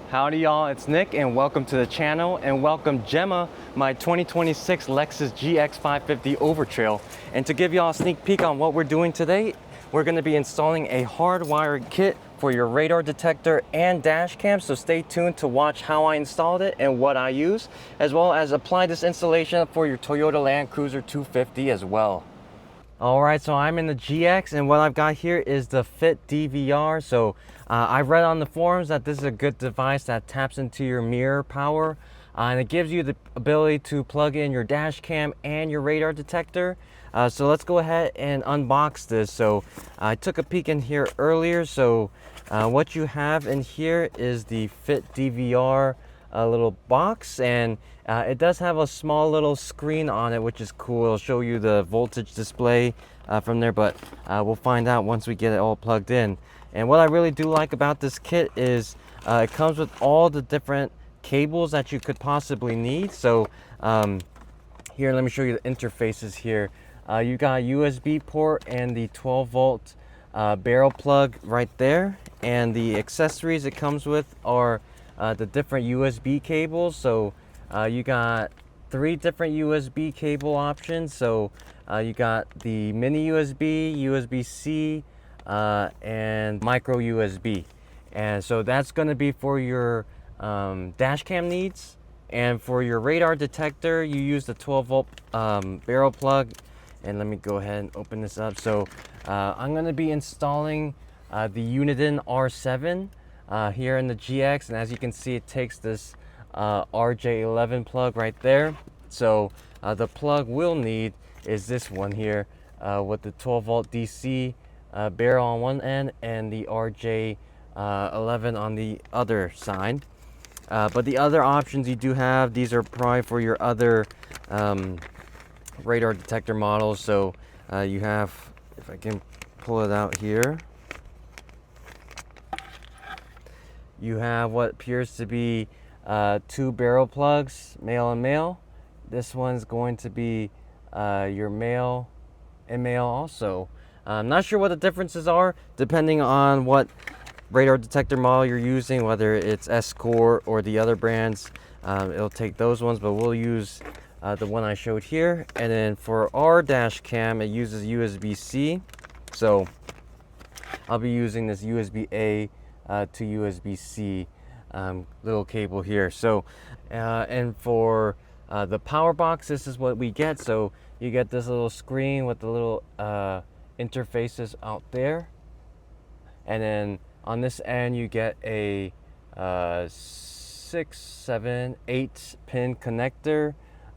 Howdy y'all, it's Nick and welcome to the channel, and welcome Gemma, my 2026 Lexus GX550 Overtrail. And to give y'all a sneak peek on what we're doing today, we're going to be installing a hardwired kit for your radar detector and dash cam, so stay tuned to watch how I installed it and what I use, as well as apply this installation for your Toyota Land Cruiser 250 as well. Alright, so I'm in the GX, and what I've got here is the FitDVR. So I read on the forums that this is a good device that taps into your mirror power, and it gives you the ability to plug in your dash cam and your radar detector. So let's go ahead and unbox this. So I took a peek in here earlier. So what you have in here is the FitDVR little box, and it does have a small little screen on it, which is cool. It'll show you the voltage display from there, but we'll find out once we get it all plugged in. And what I really do like about this kit is it comes with all the different cables that you could possibly need. So here, let me show you the interfaces here. You got a USB port and the 12-volt barrel plug right there, and the accessories it comes with are the different USB cables. So you got 3 different USB cable options. So you got the mini USB, USB-C, and micro USB. And so that's going to be for your dash cam needs. And for your radar detector, you use the 12-volt barrel plug. And let me go ahead and open this up. So I'm going to be installing the Uniden R7 here in the GX, and as you can see, it takes this RJ11 plug right there. So the plug we'll need is this one here with the 12-volt DC barrel on one end and the RJ11 on the other side. But the other options you do have, these are probably for your other radar detector models. So you have, if I can pull it out here, you have what appears to be 2 barrel plugs, male and male. This one's going to be your male and male also. I'm not sure what the differences are depending on what radar detector model you're using, whether it's S-Core or the other brands. It'll take those ones, but we'll use the one I showed here. And then for our dash cam, it uses USB-C. So I'll be using this USB-A to USB-C little cable here. So and for the power box, this is what we get. So you get this little screen with the little interfaces out there, and then on this end you get a 6, 7, 8 pin connector.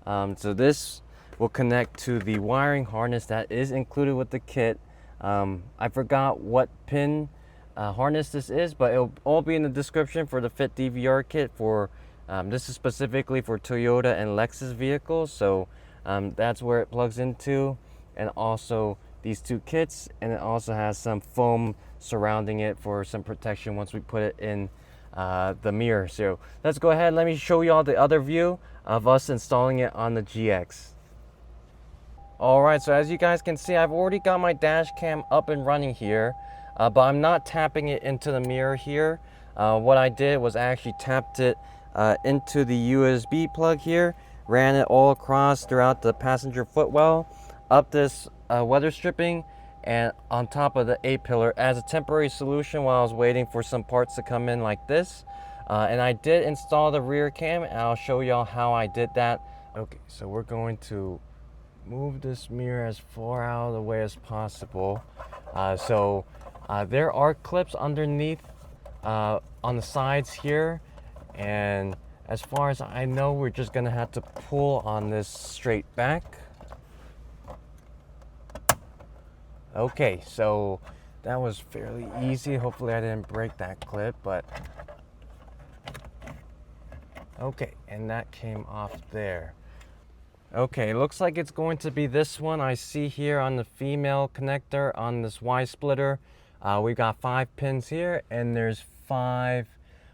So this will connect to the wiring harness that is included with the kit. I forgot what pin harness this is, but it'll all be in the description for the FitDVR kit. For this is specifically for Toyota and Lexus vehicles, so that's where it plugs into, and also these 2 kits, and it also has some foam surrounding it for some protection once we put it in the mirror. So let's go ahead and let me show you all the other view of us installing it on the GX. Alright, so as you guys can see, I've already got my dash cam up and running here, but I'm not tapping it into the mirror here. What I did was I actually tapped it into the USB plug here, ran it all across throughout the passenger footwell, up this weather stripping, and on top of the A-pillar as a temporary solution while I was waiting for some parts to come in like this. And I did install the rear cam, and I'll show y'all how I did that. Okay, so we're going to move this mirror as far out of the way as possible. There are clips underneath on the sides here, and as far as I know, we're just gonna have to pull on this straight back. Okay, so that was fairly easy. Hopefully I didn't break that clip, but okay, and that came off there. Okay, looks like it's going to be this one I see here on the female connector on this Y splitter. We've got 5 pins here, and there's 5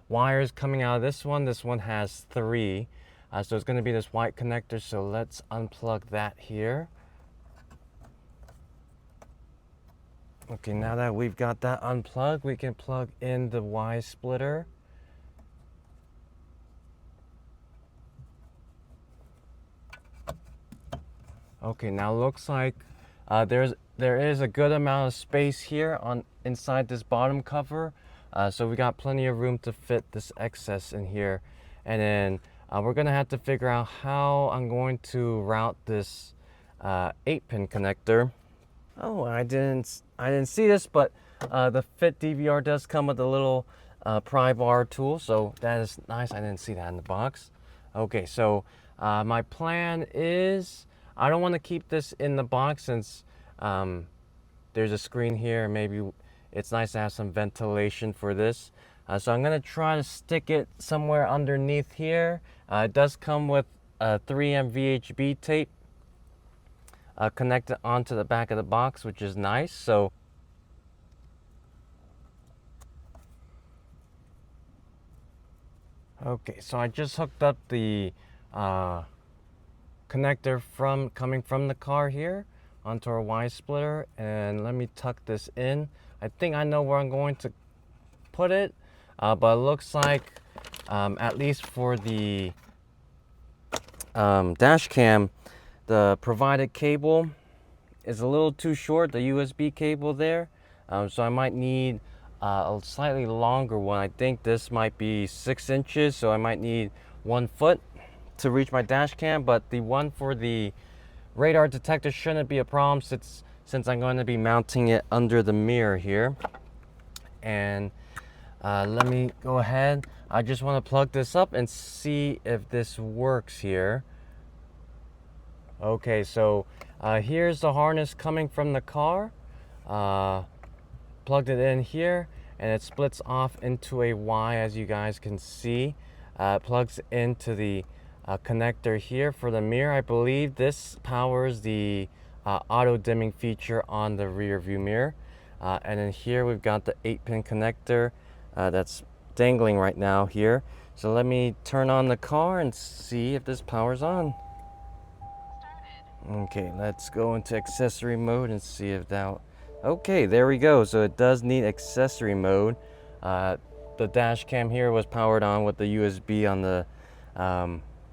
wires coming out of this one. This one has 3. So it's going to be this white connector, so let's unplug that here. Okay, now that we've got that unplugged, we can plug in the Y splitter. Okay, now looks like there is a good amount of space here on inside this bottom cover, so we got plenty of room to fit this excess in here. And then we're gonna have to figure out how I'm going to route this 8-pin connector. Oh, I didn't see this, but the FitDVR does come with a little pry bar tool, so that is nice. I didn't see that in the box. Okay, so my plan is I don't want to keep this in the box since there's a screen here, and maybe it's nice to have some ventilation for this. So I'm gonna try to stick it somewhere underneath here. It does come with a 3M VHB tape connected onto the back of the box, which is nice. So okay, so I just hooked up the connector coming from the car here onto our Y splitter, and let me tuck this in. I think I know where I'm going to put it, but it looks like at least for the dash cam, the provided cable is a little too short, the USB cable there, so I might need a slightly longer one. I think this might be 6 inches, so I might need 1 foot to reach my dash cam, but the one for the radar detector shouldn't be a problem since I'm going to be mounting it under the mirror here. And let me go ahead. I just want to plug this up and see if this works here. Okay, so here's the harness coming from the car. Plugged it in here, and it splits off into a Y, as you guys can see. Plugs into the connector here for the mirror. I believe this powers the auto dimming feature on the rear view mirror. And then here we've got the 8-pin connector that's dangling right now here. So let me turn on the car and see if this powers on. Okay, let's go into accessory mode and see if that... Okay, there we go. So it does need accessory mode. The dash cam here was powered on with the USB on the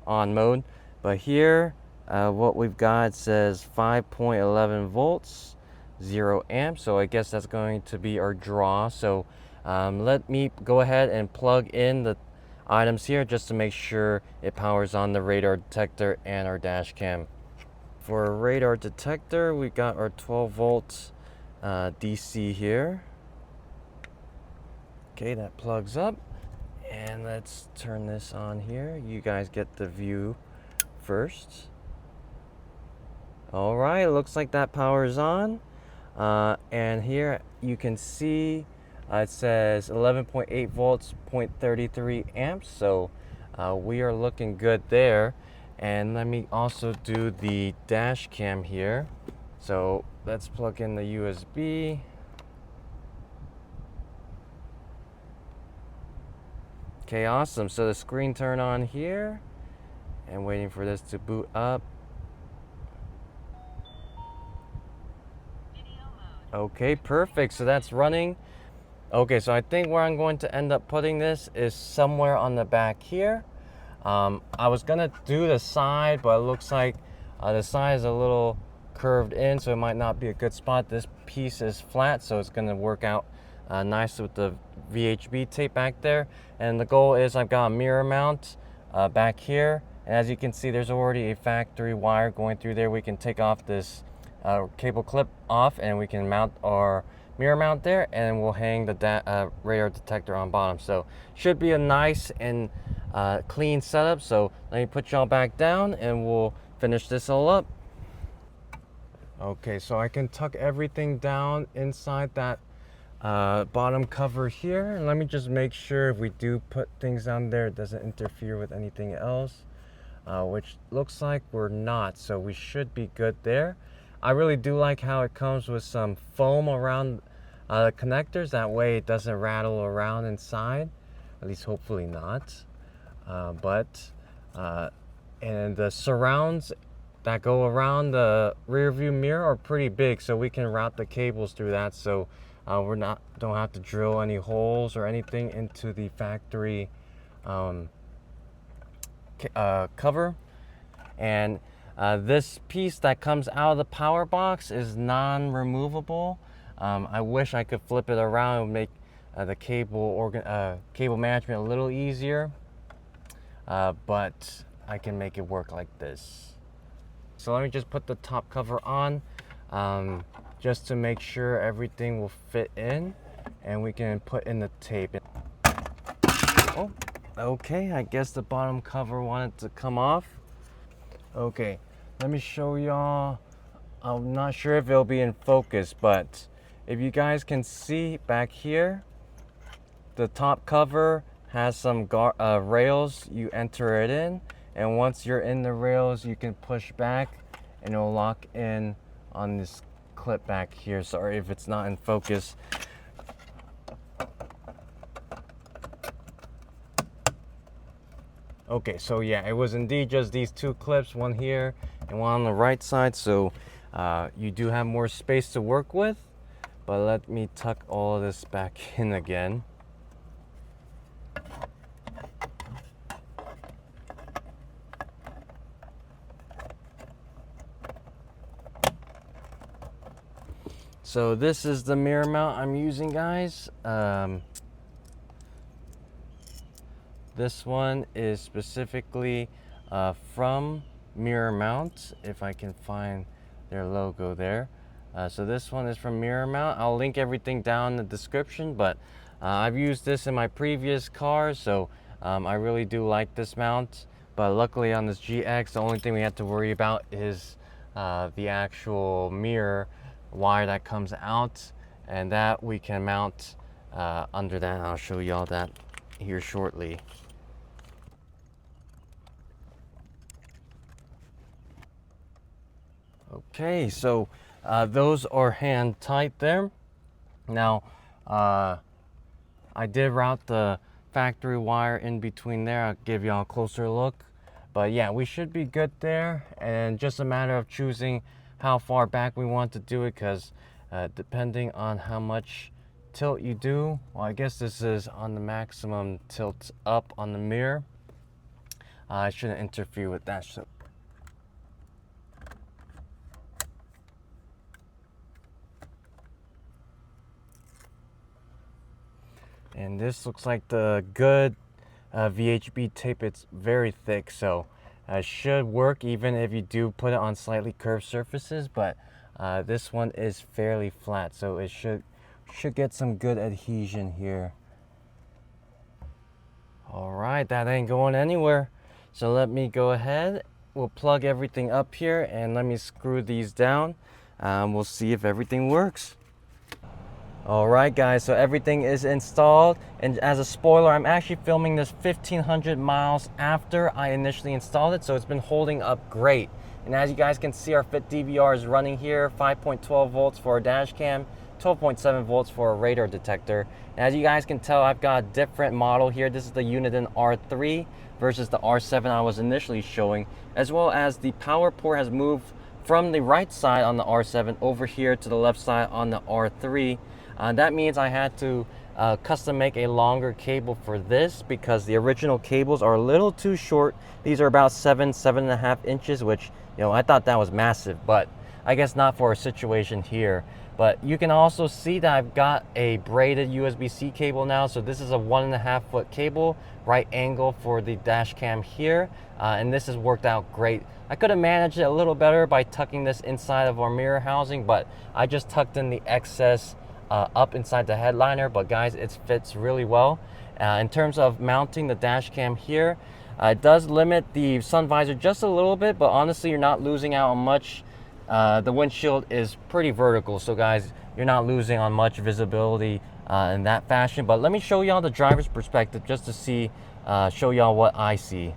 on mode. But here, what we've got says 5.11 volts, 0 amps. So I guess that's going to be our draw. So let me go ahead and plug in the items here just to make sure it powers on the radar detector and our dash cam. For a radar detector, we got our 12 volt DC here. Okay, that plugs up. And let's turn this on here. You guys get the view first. All right, looks like that powers on. And here you can see it says 11.8 volts, 0.33 amps. So we are looking good there. And let me also do the dash cam here. So let's plug in the USB. Okay, awesome. So the screen turned on here, and waiting for this to boot up. Okay, perfect. So that's running. Okay, so I think where I'm going to end up putting this is somewhere on the back here. I was gonna do the side, but it looks like the side is a little curved in, so it might not be a good spot. This piece is flat, so it's gonna work out nice with the VHB tape back there. And the goal is I've got a mirror mount back here, and as you can see, there's already a factory wire going through there. We can take off this cable clip off, and we can mount our mirror mount there, and we'll hang the radar detector on bottom. So should be a nice and clean setup. So let me put y'all back down and we'll finish this all up. Okay, so I can tuck everything down inside that bottom cover here, and let me just make sure if we do put things down there it doesn't interfere with anything else, which looks like we're not, so we should be good there. I really do like how it comes with some foam around the connectors, that way it doesn't rattle around inside, at least hopefully not. And the surrounds that go around the rear view mirror are pretty big, so we can route the cables through that, so don't have to drill any holes or anything into the factory cover. And This piece that comes out of the power box is non-removable. I wish I could flip it around and make the cable management a little easier, but I can make it work like this. So let me just put the top cover on, just to make sure everything will fit in, and we can put in the tape. Oh, okay, I guess the bottom cover wanted to come off. Okay, let me show y'all. I'm not sure if it'll be in focus, but if you guys can see back here, the top cover has some rails. You enter it in, and once you're in the rails, you can push back and it'll lock in on this clip back here. Sorry if it's not in focus. Okay, so yeah, it was indeed just these two clips, one here and one on the right side, so you do have more space to work with. But let me tuck all of this back in again. So this is the mirror mount I'm using, guys. This one is specifically from Mirror Mount, if I can find their logo there. So this one is from Mirror Mount. I'll link everything down in the description, but I've used this in my previous cars, so I really do like this mount. But luckily on this GX, the only thing we have to worry about is the actual mirror wire that comes out, and that we can mount under that. I'll show you all that here shortly. Okay, so those are hand tight there. Now I did route the factory wire in between there. I'll give y'all a closer look, but yeah, we should be good there, and just a matter of choosing how far back we want to do it, because depending on how much tilt you do, well, I guess this is on the maximum tilt up on the mirror. I shouldn't interfere with that. So and this looks like the good VHB tape. It's very thick, so should work even if you do put it on slightly curved surfaces, but this one is fairly flat, so it should get some good adhesion here. All right, that ain't going anywhere. So let me go ahead. We'll plug everything up here and let me screw these down. We'll see if everything works. All right, guys, so everything is installed, and as a spoiler, I'm actually filming this 1,500 miles after I initially installed it, so it's been holding up great. And as you guys can see, our FitDVR is running here, 5.12 volts for our dash cam, 12.7 volts for a radar detector. And as you guys can tell, I've got a different model here. This is the Uniden R3 versus the R7 I was initially showing, as well as the power port has moved from the right side on the R7 over here to the left side on the R3. That means I had to custom make a longer cable for this, because the original cables are a little too short. These are about 7.5 inches, which, you know, I thought that was massive, but I guess not for our situation here. But you can also see that I've got a braided USB-C cable now. So this is a 1.5 foot cable, right angle for the dash cam here. And this has worked out great. I could have managed it a little better by tucking this inside of our mirror housing, but I just tucked in the excess up inside the headliner. But guys, it fits really well. In terms of mounting the dash cam here, it does limit the sun visor just a little bit, but honestly, you're not losing out on much. The windshield is pretty vertical, so guys, you're not losing on much visibility in that fashion. But let me show y'all the driver's perspective just to see, show y'all what I see.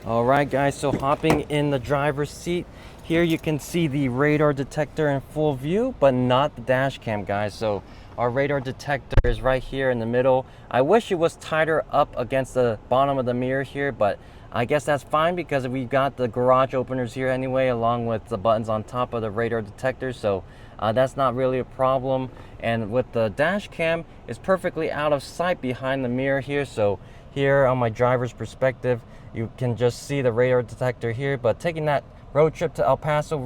All right, guys, so hopping in the driver's seat, here you can see the radar detector in full view, but not the dash cam, guys. So our radar detector is right here in the middle. I wish it was tighter up against the bottom of the mirror here, but I guess that's fine because we've got the garage openers here anyway, along with the buttons on top of the radar detector, so that's not really a problem. And with the dash cam, it's perfectly out of sight behind the mirror here. So here on my driver's perspective, you can just see the radar detector here, but taking that road trip to El Paso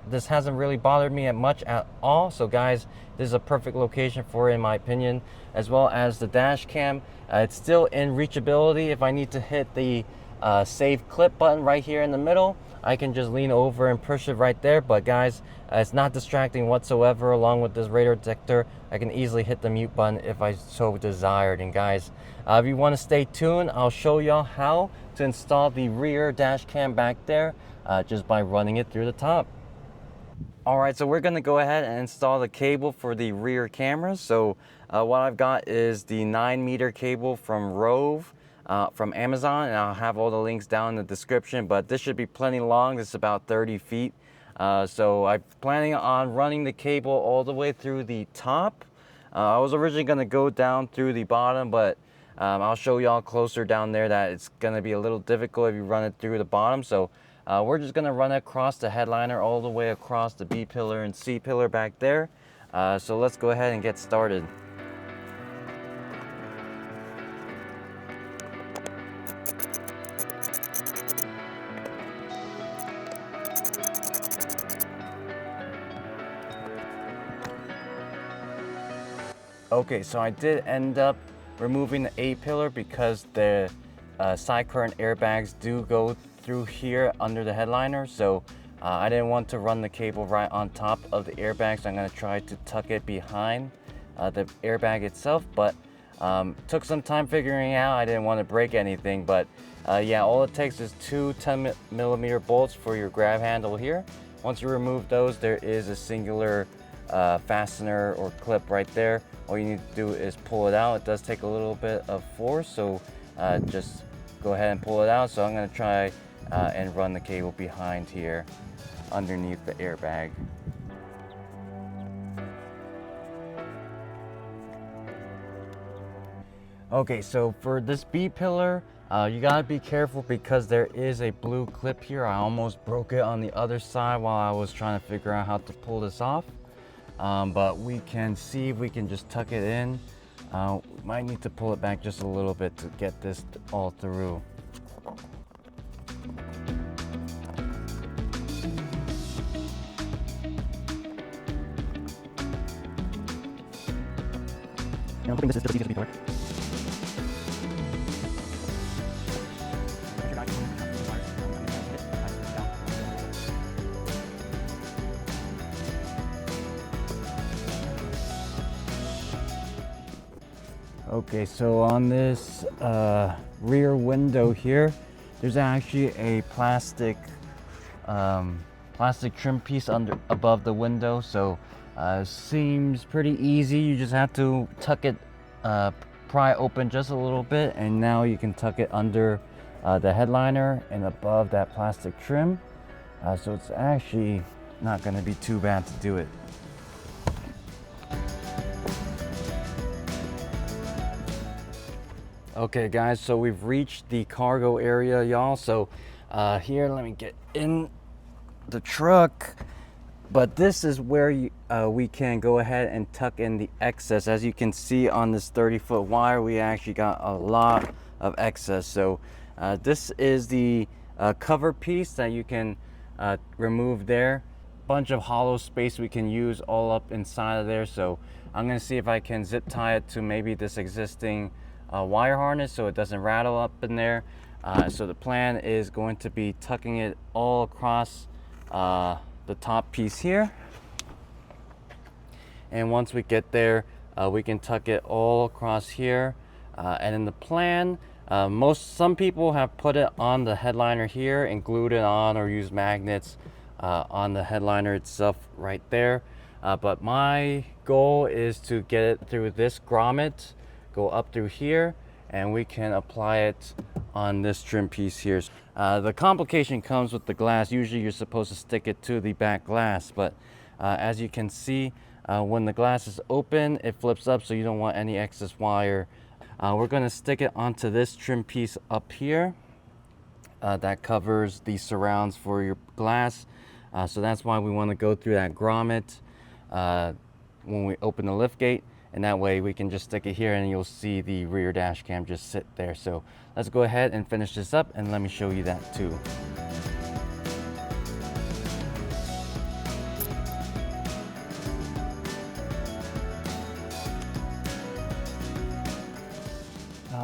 this hasn't really bothered me much at all. So guys, this is a perfect location for it in my opinion, as well as the dash cam. It's still in reachability. If I need to hit the save clip button right here in the middle, I can just lean over and push it right there. But guys, it's not distracting whatsoever. Along with this radar detector, I can easily hit the mute button if I so desired. And guys, if you want to stay tuned, I'll show y'all how to install the rear dash cam back there just by running it through the top. Alright, so we're going to go ahead and install the cable for the rear cameras. So what I've got is the 9-meter cable from ROVE from Amazon, and I'll have all the links down in the description, but this should be plenty long. This is about 30 feet. So I'm planning on running the cable all the way through the top. I was originally going to go down through the bottom, but I'll show y'all closer down there that it's going to be a little difficult if you run it through the bottom. So we're just going to run it across the headliner all the way across the B pillar and C pillar back there. So let's go ahead and get started. Okay, so I did end up removing the A pillar because the side current airbags do go through here under the headliner. So I didn't want to run the cable right on top of the airbag, so I'm going to try to tuck it behind the airbag itself. But took some time figuring out. I didn't want to break anything, but yeah, all it takes is two 10mm bolts for your grab handle here. Once you remove those, there is a singular fastener or clip right there. All you need to do is pull it out. It does take a little bit of force, so just go ahead and pull it out. So I'm going to try and run the cable behind here underneath the airbag. Okay, so for this B pillar, you gotta be careful because there is a blue clip here. I almost broke it on the other side while I was trying to figure out how to pull this off. But we can see if we can just tuck it in. We might need to pull it back just a little bit to get this all through. I'm hoping this is just easy to be correct. Okay, so on this rear window here, there's actually a plastic trim piece above the window. So seems pretty easy. You just have to tuck it, pry open just a little bit, and now you can tuck it under the headliner and above that plastic trim. So it's actually not going to be too bad to do it. Okay guys, so we've reached the cargo area, y'all. So here, let me get in the truck. But this is where we can go ahead and tuck in the excess. As you can see on this 30-foot wire, we actually got a lot of excess. So this is the cover piece that you can remove there. Bunch of hollow space we can use all up inside of there. So I'm gonna see if I can zip tie it to maybe this existing wire harness so it doesn't rattle up in there. So the plan is going to be tucking it all across the top piece here, and once we get there, we can tuck it all across here. And in the plan, some people have put it on the headliner here and glued it on, or used magnets on the headliner itself right there. But my goal is to get it through this grommet, go up through here, and we can apply it on this trim piece here. The complication comes with the glass. Usually you're supposed to stick it to the back glass, but as you can see, when the glass is open, it flips up, so you don't want any excess wire. We're going to stick it onto this trim piece up here that covers the surrounds for your glass. So that's why we want to go through that grommet when we open the lift gate. And that way we can just stick it here and you'll see the rear dash cam just sit there. So let's go ahead and finish this up and let me show you that too.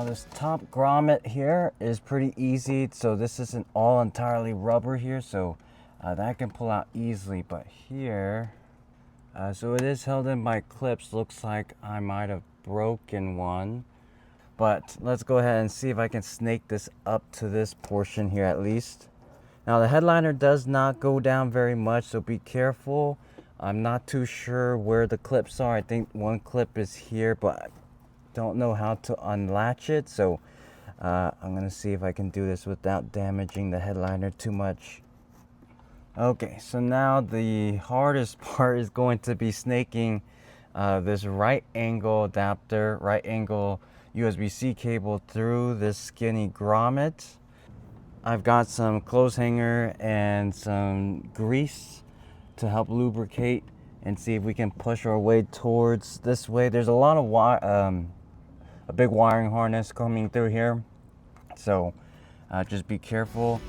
this top grommet here is pretty easy. So this isn't all entirely rubber here, so that can pull out easily. But here, so it is held in by clips. Looks like I might have broken one. But let's go ahead and see if I can snake this up to this portion here at least. Now the headliner does not go down very much, so be careful. I'm not too sure where the clips are. I think one clip is here, but I don't know how to unlatch it. So I'm gonna see if I can do this without damaging the headliner too much. Okay, so now the hardest part is going to be snaking this right angle adapter, right angle USB-C cable through this skinny grommet. I've got some clothes hanger and some grease to help lubricate and see if we can push our way towards this way. There's a lot of a big wiring harness coming through here, so just be careful.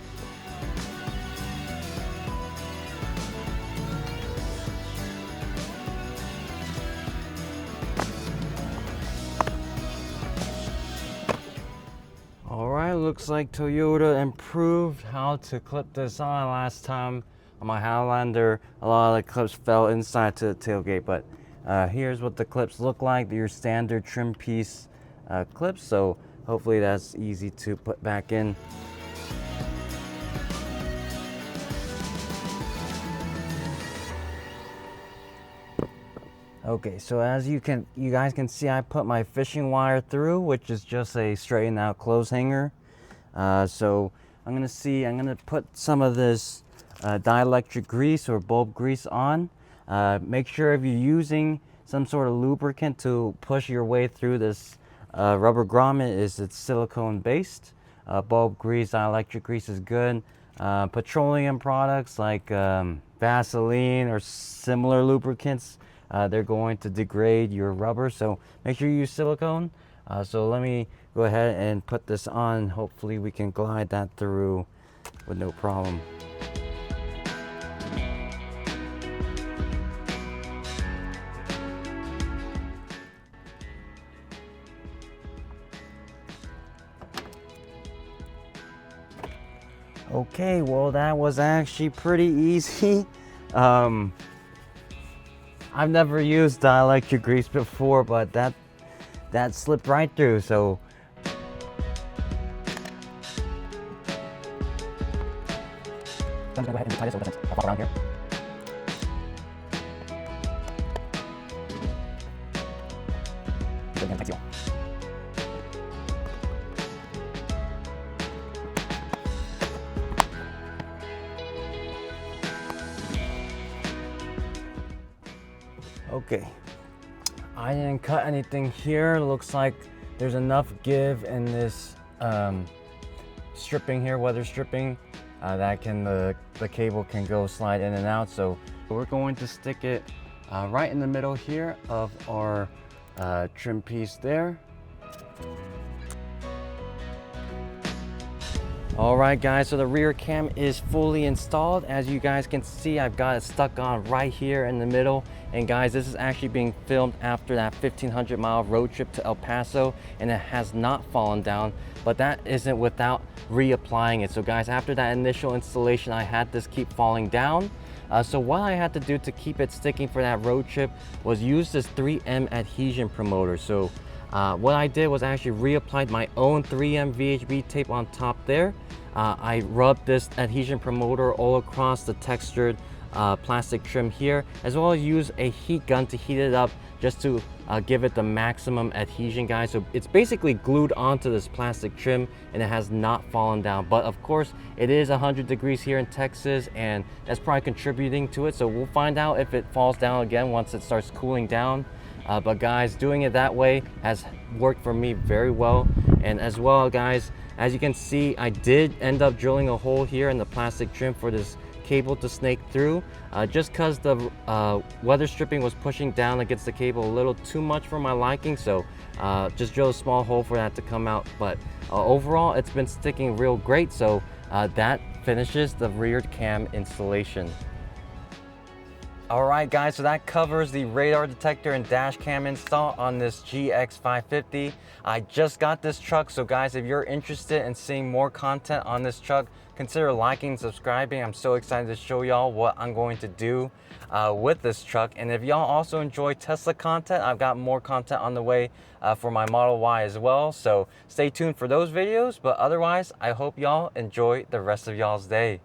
Alright, looks like Toyota improved how to clip this on. Last time on my Highlander, a lot of the clips fell inside to the tailgate, but here's what the clips look like. Your standard trim piece clips, so hopefully that's easy to put back in. Okay, so as you guys can see, I put my fishing wire through, which is just a straightened out clothes hanger. So I'm gonna put some of this dielectric grease or bulb grease on. Make sure if you're using some sort of lubricant to push your way through this rubber grommet, it's silicone based. Bulb grease, dielectric grease is good. Petroleum products like Vaseline or similar lubricants, they're going to degrade your rubber, so make sure you use silicone. So let me go ahead and put this on. Hopefully we can glide that through with no problem. Okay, well that was actually pretty easy. I've never used dielectric grease before, but that slipped right through, so I'm gonna go ahead and tie this over the fence. I'll pop around here. Again, tight seal. Okay, I didn't cut anything here. Looks like there's enough give in this stripping here, weather stripping, that the cable can go slide in and out. So we're going to stick it right in the middle here of our trim piece there. Alright guys, so the rear cam is fully installed. As you guys can see, I've got it stuck on right here in the middle. And guys, this is actually being filmed after that 1,500-mile road trip to El Paso, and it has not fallen down, but that isn't without reapplying it. So guys, after that initial installation, I had this keep falling down. So what I had to do to keep it sticking for that road trip was use this 3M Adhesion Promoter. So what I did was actually reapplied my own 3M VHB tape on top there. I rubbed this adhesion promoter all across the textured plastic trim here, as well as use a heat gun to heat it up just to give it the maximum adhesion, guys. So it's basically glued onto this plastic trim and it has not fallen down. But of course, it is 100 degrees here in Texas, and that's probably contributing to it. So we'll find out if it falls down again once it starts cooling down. But guys, doing it that way has worked for me very well. And as well, guys, as you can see, I did end up drilling a hole here in the plastic trim for this cable to snake through, just because the weather stripping was pushing down against the cable a little too much for my liking. So just drill a small hole for that to come out. But overall, it's been sticking real great. So that finishes the rear cam installation. All right, guys, so that covers the radar detector and dash cam install on this GX550. I just got this truck, so guys, if you're interested in seeing more content on this truck, consider liking and subscribing. I'm so excited to show y'all what I'm going to do with this truck. And if y'all also enjoy Tesla content, I've got more content on the way for my Model Y as well. So stay tuned for those videos, but otherwise, I hope y'all enjoy the rest of y'all's day.